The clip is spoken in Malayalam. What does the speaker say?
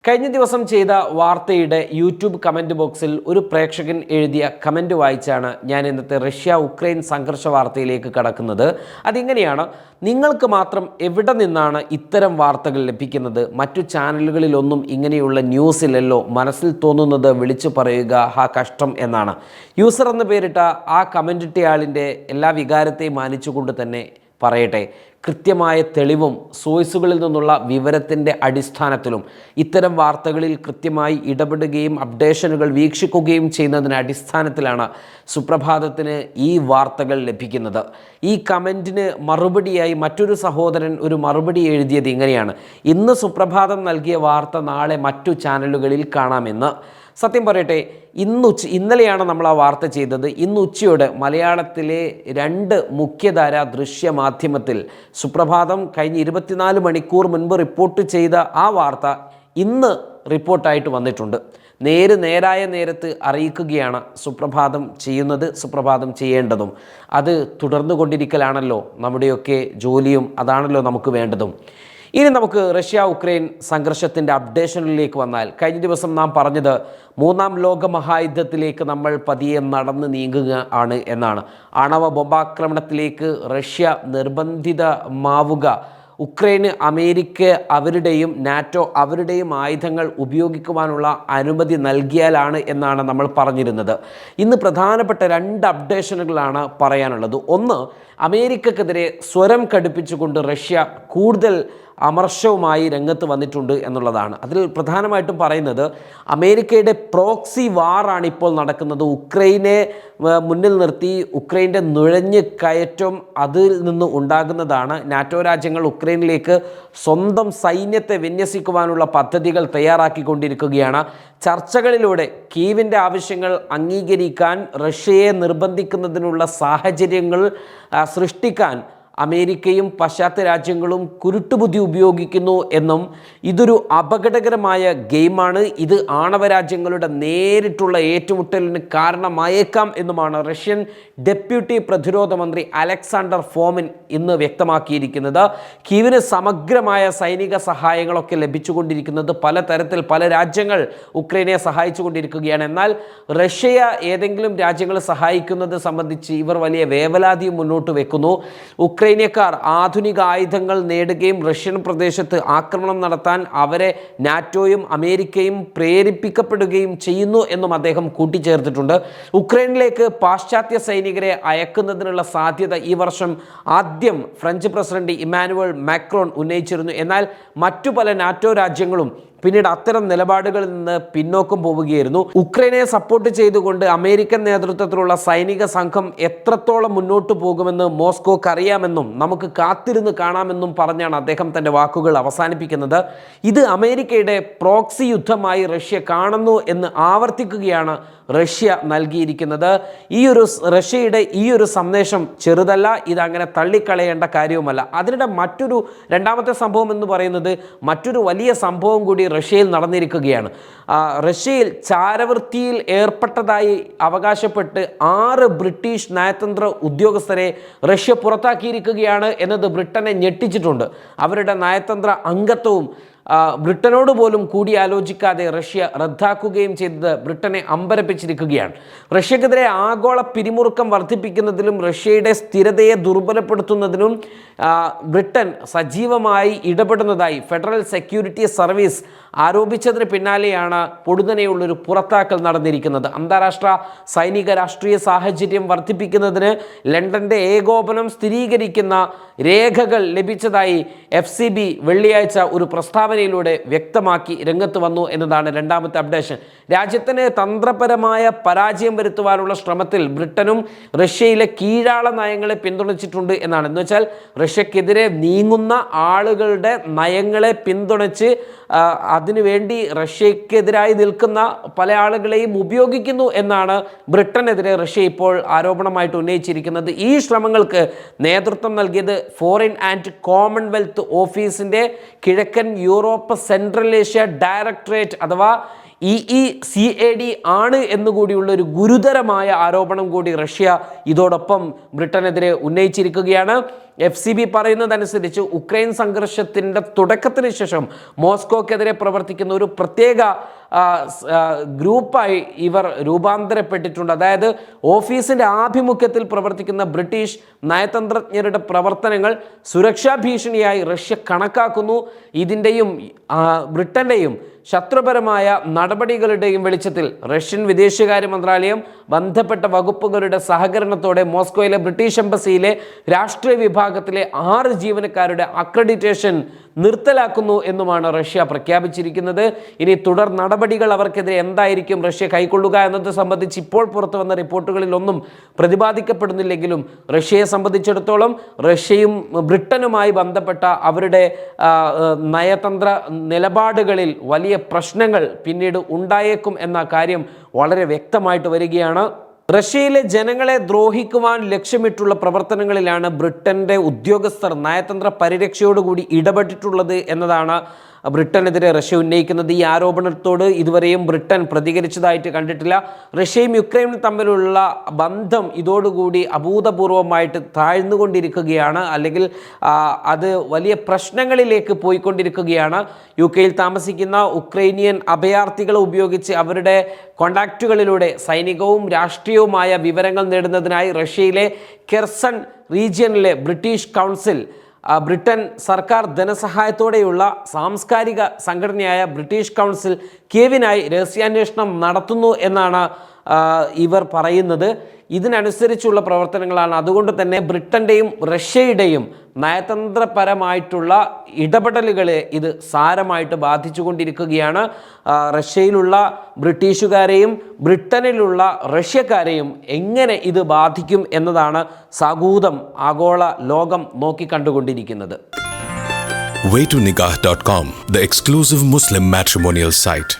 കഴിഞ്ഞ ദിവസം ചെയ്ത വാർത്തയുടെ യൂട്യൂബ് കമൻറ്റ് ബോക്സിൽ ഒരു പ്രേക്ഷകൻ എഴുതിയ കമൻറ്റ് വായിച്ചാണ് ഞാൻ ഇന്നത്തെ റഷ്യ ഉക്രൈൻ സംഘർഷ വാർത്തയിലേക്ക് കടക്കുന്നത്. അതിങ്ങനെയാണ്: നിങ്ങൾക്ക് മാത്രം എവിടെ നിന്നാണ് ഇത്തരം വാർത്തകൾ ലഭിക്കുന്നത്? മറ്റു ചാനലുകളിലൊന്നും ഇങ്ങനെയുള്ള ന്യൂസിലല്ലോ. മനസ്സിൽ തോന്നുന്നത് വിളിച്ചു പറയുക, ഹാ കഷ്ടം എന്നാണ്. യൂസർ എന്ന് പേരിട്ട ആ കമൻ്റ് ഇട്ടയാളിൻ്റെ എല്ലാ വികാരത്തെയും മാനിച്ചുകൊണ്ട് തന്നെ പറയട്ടെ, കൃത്യമായ തെളിവും സോഴ്സുകളിൽ നിന്നുള്ള വിവരത്തിൻ്റെ അടിസ്ഥാനത്തിലും ഇത്തരം വാർത്തകളിൽ കൃത്യമായി ഇടപെടുകയും അപ്ഡേഷനുകൾ വീക്ഷിക്കുകയും ചെയ്യുന്നതിന് അടിസ്ഥാനത്തിലാണ് സുപ്രഭാതത്തിന് ഈ വാർത്തകൾ ലഭിക്കുന്നത്. ഈ കമൻറ്റിന് മറുപടിയായി മറ്റൊരു സഹോദരൻ ഒരു മറുപടി എഴുതിയത് ഇങ്ങനെയാണ്: ഇന്ന് സുപ്രഭാതം നൽകിയ വാർത്ത നാളെ മറ്റു ചാനലുകളിൽ കാണാമെന്ന്. സത്യം പറയട്ടെ, ഇന്നലെയാണ് നമ്മൾ ആ വാർത്ത ചെയ്തത്. ഇന്ന് ഉച്ചയോടെ മലയാളത്തിലെ 2 മുഖ്യധാര ദൃശ്യമാധ്യമത്തിൽ സുപ്രഭാതം കഴിഞ്ഞ 24 മണിക്കൂർ മുൻപ് റിപ്പോർട്ട് ചെയ്ത ആ വാർത്ത ഇന്ന് റിപ്പോർട്ടായിട്ട് വന്നിട്ടുണ്ട്. നേരായ നേരത്ത് അറിയിക്കുകയാണ് സുപ്രഭാതം ചെയ്യുന്നത്, സുപ്രഭാതം ചെയ്യേണ്ടതും. അത് തുടർന്നു കൊണ്ടിരിക്കലാണല്ലോ നമ്മുടെയൊക്കെ ജോലിയും, അതാണല്ലോ നമുക്ക് വേണ്ടതും. ഇനി നമുക്ക് റഷ്യ ഉക്രൈൻ സംഘർഷത്തിൻ്റെ അപ്ഡേഷനിലേക്ക് വന്നാൽ, കഴിഞ്ഞ ദിവസം നാം പറഞ്ഞത് 3ാം ലോക മഹായുദ്ധത്തിലേക്ക് നമ്മൾ പതിയെ നടന്ന് നീങ്ങുക ആണ് എന്നാണ്. ആണവ ബോംബാക്രമണത്തിലേക്ക് റഷ്യ നിർബന്ധിതമാവുക, ഉക്രൈന് അമേരിക്ക അവരുടെയും നാറ്റോ അവരുടെയും ആയുധങ്ങൾ ഉപയോഗിക്കുവാനുള്ള അനുമതി നൽകിയാലാണ് എന്നാണ് നമ്മൾ പറഞ്ഞിരുന്നത്. ഇന്ന് പ്രധാനപ്പെട്ട 2 അപ്ഡേഷനുകളാണ് പറയാനുള്ളത്. ഒന്ന്, അമേരിക്കക്കെതിരെ സ്വരം കടുപ്പിച്ചുകൊണ്ട് റഷ്യ കൂടുതൽ അമർഷവുമായി രംഗത്ത് വന്നിട്ടുണ്ട് എന്നുള്ളതാണ്. അതിൽ പ്രധാനമായിട്ടും പറയുന്നത്, അമേരിക്കയുടെ പ്രോക്സി വാറാണ് ഇപ്പോൾ നടക്കുന്നത്. ഉക്രൈനെ മുന്നിൽ നിർത്തി ഉക്രൈൻ്റെ നുഴഞ്ഞ് കയറ്റം അതിൽ നിന്ന് ഉണ്ടാകുന്നതാണ്. നാറ്റോ രാജ്യങ്ങൾ ഉക്രൈനിലേക്ക് സ്വന്തം സൈന്യത്തെ വിന്യസിക്കുവാനുള്ള പദ്ധതികൾ തയ്യാറാക്കിക്കൊണ്ടിരിക്കുകയാണ്. ചർച്ചകളിലൂടെ കീവിൻ്റെ ആവശ്യങ്ങൾ അംഗീകരിക്കാൻ റഷ്യയെ നിർബന്ധിക്കുന്നതിനുള്ള സാഹചര്യങ്ങൾ സൃഷ്ടിക്കാൻ അമേരിക്കയും പാശ്ചാത്യ രാജ്യങ്ങളും കുരുട്ടുബുദ്ധി ഉപയോഗിക്കുന്നു എന്നും ഇതൊരു അപകടകരമായ ഗെയിമാണ്, ഇത് ആണവ രാജ്യങ്ങളുടെ നേരിട്ടുള്ള ഏറ്റുമുട്ടലിന് കാരണമായേക്കാം എന്നുമാണ് റഷ്യൻ ഡെപ്യൂട്ടി പ്രതിരോധ മന്ത്രി അലക്സാണ്ടർ ഫോമിൻ ഇന്ന് വ്യക്തമാക്കിയിരിക്കുന്നത്. കീവിന് സമഗ്രമായ സൈനിക സഹായങ്ങളൊക്കെ ലഭിച്ചുകൊണ്ടിരിക്കുന്നത് പലതരത്തിൽ പല രാജ്യങ്ങൾ ഉക്രൈനെ സഹായിച്ചുകൊണ്ടിരിക്കുകയാണ്. എന്നാൽ റഷ്യയെ ഏതെങ്കിലും രാജ്യങ്ങൾ സഹായിക്കുന്നത് സംബന്ധിച്ച് ഇവർ വലിയ വേവലാതിയും മുന്നോട്ട് വെക്കുന്നു. ഉക്രൈനക്കാർ ആധുനിക ആയുധങ്ങൾ നേടുകയും റഷ്യൻ പ്രദേശത്ത് ആക്രമണം നടത്താൻ അവരെ നാറ്റോയും അമേരിക്കയും പ്രേരിപ്പിക്കപ്പെടുകയും ചെയ്യുന്നു എന്നും അദ്ദേഹം കൂട്ടിച്ചേർത്തിട്ടുണ്ട്. ഉക്രൈനിലേക്ക് പാശ്ചാത്യ സൈനികരെ അയക്കുന്നതിനുള്ള സാധ്യത ഈ വർഷം ആദ്യം ഫ്രഞ്ച് പ്രസിഡന്റ് ഇമ്മാനുവൽ മാക്രോൺ ഉന്നയിച്ചിരുന്നു. എന്നാൽ മറ്റു പല നാറ്റോ രാജ്യങ്ങളും പിന്നീട് അത്തരം നിലപാടുകളിൽ നിന്ന് പിന്നോക്കം പോവുകയായിരുന്നു. ഉക്രൈനെ സപ്പോർട്ട് ചെയ്തുകൊണ്ട് അമേരിക്കൻ നേതൃത്വത്തിലുള്ള സൈനിക സംഘം എത്രത്തോളം മുന്നോട്ട് പോകുമെന്ന് മോസ്കോക്ക് അറിയാമെന്നും നമുക്ക് കാത്തിരുന്ന് കാണാമെന്നും പറഞ്ഞാണ് അദ്ദേഹം തൻ്റെ വാക്കുകൾ അവസാനിപ്പിക്കുന്നത്. ഇത് അമേരിക്കയുടെ പ്രോക്സി യുദ്ധമായി റഷ്യ കാണുന്നു എന്ന് ആവർത്തിക്കുകയാണ് റഷ്യ നൽകിയിരിക്കുന്നത്. റഷ്യയുടെ ഈ ഒരു സന്ദേശം ചെറുതല്ല, ഇതങ്ങനെ തള്ളിക്കളയേണ്ട കാര്യവുമല്ല. അതിനിടെ രണ്ടാമത്തെ സംഭവം എന്ന് പറയുന്നത് മറ്റൊരു വലിയ സംഭവം കൂടി റഷ്യയിൽ നടന്നിരിക്കുകയാണ്. റഷ്യയിൽ ചാരവൃത്തിയിൽ ഏർപ്പെട്ടതായി അവകാശപ്പെട്ട് 6 ബ്രിട്ടീഷ് നയതന്ത്ര ഉദ്യോഗസ്ഥരെ റഷ്യ പുറത്താക്കിയിരിക്കുകയാണ് എന്നത് ബ്രിട്ടനെ ഞെട്ടിച്ചിട്ടുണ്ട്. അവരുടെ നയതന്ത്ര അംഗത്വവും ബ്രിട്ടനോട് പോലും കൂടിയാലോചിക്കാതെ റഷ്യ റദ്ദാക്കുകയും ചെയ്തത് ബ്രിട്ടനെ അമ്പരപ്പിച്ചിരിക്കുകയാണ്. റഷ്യക്കെതിരെ ആഗോള പിരിമുറുക്കം വർദ്ധിപ്പിക്കുന്നതിലും റഷ്യയുടെ സ്ഥിരതയെ ദുർബലപ്പെടുത്തുന്നതിനും ബ്രിട്ടൻ സജീവമായി ഇടപെടുന്നതായി ഫെഡറൽ സെക്യൂരിറ്റി സർവീസ് ആരോപിച്ചതിന് പിന്നാലെയാണ് പൊടുന്നനെയുള്ളൊരു പുറത്താക്കൽ നടന്നിരിക്കുന്നത്. അന്താരാഷ്ട്ര സൈനിക രാഷ്ട്രീയ സാഹചര്യം വർദ്ധിപ്പിക്കുന്നതിന് ലണ്ടൻ്റെ ഏകോപനം സ്ഥിരീകരിക്കുന്ന രേഖകൾ ലഭിച്ചതായി FCB വെള്ളിയാഴ്ച ഒരു പ്രസ്താവനയിലൂടെ വ്യക്തമാക്കി രംഗത്ത് വന്നു എന്നതാണ് രണ്ടാമത്തെ അപ്ഡേഷൻ. രാജ്യത്തിന് തന്ത്രപരമായ പരാജയം വരുത്തുവാനുള്ള ശ്രമത്തിൽ ബ്രിട്ടനും റഷ്യയിലെ കീഴാള നയങ്ങളെ പിന്തുണച്ചിട്ടുണ്ട് എന്നാണ്. എന്ന് വെച്ചാൽ റഷ്യക്കെതിരെ നീങ്ങുന്ന ആളുകളുടെ നയങ്ങളെ പിന്തുണച്ച് അതിനുവേണ്ടി റഷ്യക്കെതിരായി നിൽക്കുന്ന പല ആളുകളെയും ഉപയോഗിക്കുന്നു എന്നാണ് ബ്രിട്ടനെതിരെ റഷ്യ ഇപ്പോൾ ആരോപണമായിട്ട് ഉന്നയിച്ചിരിക്കുന്നത്. ഈ ശ്രമങ്ങൾക്ക് നേതൃത്വം നൽകിയത് ഫോറിൻ ആൻഡ് കോമൺവെൽത്ത് ഓഫീസിൻ്റെ കിഴക്കൻ യൂറോപ്പ് സെൻട്രൽ ഏഷ്യ ഡയറക്ടറേറ്റ് അഥവാ EECAD ആണ് എന്നുകൂടിയുള്ള ഒരു ഗുരുതരമായ ആരോപണം കൂടി റഷ്യ ഇതോടൊപ്പം ബ്രിട്ടനെതിരെ ഉന്നയിച്ചിരിക്കുകയാണ്. FCB പറയുന്നതനുസരിച്ച് ഉക്രൈൻ സംഘർഷത്തിൻ്റെ തുടക്കത്തിന് ശേഷം മോസ്കോക്കെതിരെ പ്രവർത്തിക്കുന്ന ഒരു പ്രത്യേക ഗ്രൂപ്പായി ഇവർ രൂപാന്തരപ്പെട്ടിട്ടുണ്ട്. അതായത് ഓഫീസിൻ്റെ ആഭിമുഖ്യത്തിൽ പ്രവർത്തിക്കുന്ന ബ്രിട്ടീഷ് നയതന്ത്രജ്ഞരുടെ പ്രവർത്തനങ്ങൾ സുരക്ഷാ ഭീഷണിയായി റഷ്യ കണക്കാക്കുന്നു. ഇതിൻ്റെയും ബ്രിട്ടൻ്റെയും ശത്രുപരമായ നടപടികളുടെയും വെളിച്ചത്തിൽ റഷ്യൻ വിദേശകാര്യ മന്ത്രാലയം ബന്ധപ്പെട്ട വകുപ്പുകളുടെ സഹകരണത്തോടെ മോസ്കോയിലെ ബ്രിട്ടീഷ് എംബസിയിലെ രാഷ്ട്രീയ വിഭാഗത്തിലെ 6 ജീവനക്കാരുടെ അക്രഡിറ്റേഷൻ നിർത്തലാക്കുന്നു എന്നുമാണ് റഷ്യ പ്രഖ്യാപിച്ചിരിക്കുന്നത്. ഇനി തുടർ നടപടികൾ അവർക്കെതിരെ എന്തായിരിക്കും റഷ്യ കൈക്കൊള്ളുക എന്നത് സംബന്ധിച്ച് ഇപ്പോൾ പുറത്തു വന്ന റിപ്പോർട്ടുകളിലൊന്നും പ്രതിപാദിക്കപ്പെടുന്നില്ലെങ്കിലും റഷ്യയെ സംബന്ധിച്ചിടത്തോളം റഷ്യയും ബ്രിട്ടനുമായി ബന്ധപ്പെട്ട അവരുടെ നയതന്ത്ര നിലപാടുകളിൽ വലിയ പ്രശ്നങ്ങൾ പിന്നീട് ഉണ്ടായേക്കും എന്ന കാര്യം വളരെ വ്യക്തമായിട്ട് വരികയാണ്. റഷ്യയിലെ ജനങ്ങളെ ദ്രോഹിക്കുവാൻ ലക്ഷ്യമിട്ടുള്ള പ്രവർത്തനങ്ങളിലാണ് ബ്രിട്ടൻ്റെ ഉദ്യോഗസ്ഥർ നയതന്ത്ര പരിരക്ഷയോടുകൂടി ഇടപെട്ടിട്ടുള്ളത് എന്നതാണ് ബ്രിട്ടനെതിരെ റഷ്യ ഉന്നയിക്കുന്നത്. ഈ ആരോപണത്തോട് ഇതുവരെയും ബ്രിട്ടൻ പ്രതികരിച്ചതായിട്ട് കണ്ടിട്ടില്ല. റഷ്യയും യുക്രൈനും തമ്മിലുള്ള ബന്ധം ഇതോടുകൂടി അഭൂതപൂർവമായിട്ട് താഴ്ന്നുകൊണ്ടിരിക്കുകയാണ്, അല്ലെങ്കിൽ അത് വലിയ പ്രശ്നങ്ങളിലേക്ക് പോയിക്കൊണ്ടിരിക്കുകയാണ്. UK-യിൽ താമസിക്കുന്ന ഉക്രൈനിയൻ അഭയാർത്ഥികളെ ഉപയോഗിച്ച് അവരുടെ കോണ്ടാക്റ്റുകളിലൂടെ സൈനികവും രാഷ്ട്രീയവുമായ വിവരങ്ങൾ നേടുന്നതിനായി റഷ്യയിലെ കെർസൺ റീജിയനിലെ ബ്രിട്ടീഷ് കൗൺസിൽ ബ്രിട്ടൻ സർക്കാർ ധനസഹായത്തോടെയുള്ള സാംസ്കാരിക സംഘടനയായ ബ്രിട്ടീഷ് കൗൺസിൽ കീവിനായി രഹസ്യാന്വേഷണം നടത്തുന്നു എന്നാണ് ഇവർ പറയുന്നത്. ഇതിനനുസരിച്ചുള്ള പ്രവർത്തനങ്ങളാണ്. അതുകൊണ്ട് തന്നെ ബ്രിട്ടൻ്റെയും റഷ്യയുടെയും നയതന്ത്രപരമായിട്ടുള്ള ഇടപെടലുകളെ ഇത് സാരമായിട്ട് ബാധിച്ചുകൊണ്ടിരിക്കുകയാണ്. റഷ്യയിലുള്ള ബ്രിട്ടീഷുകാരെയും ബ്രിട്ടനിലുള്ള റഷ്യക്കാരെയും എങ്ങനെ ഇത് ബാധിക്കും എന്നതാണ് സാഗൂതം ആഗോള ലോകം നോക്കിക്കണ്ടുകൊണ്ടിരിക്കുന്നത്. waytonikah.com, the exclusive Muslim matrimonial site.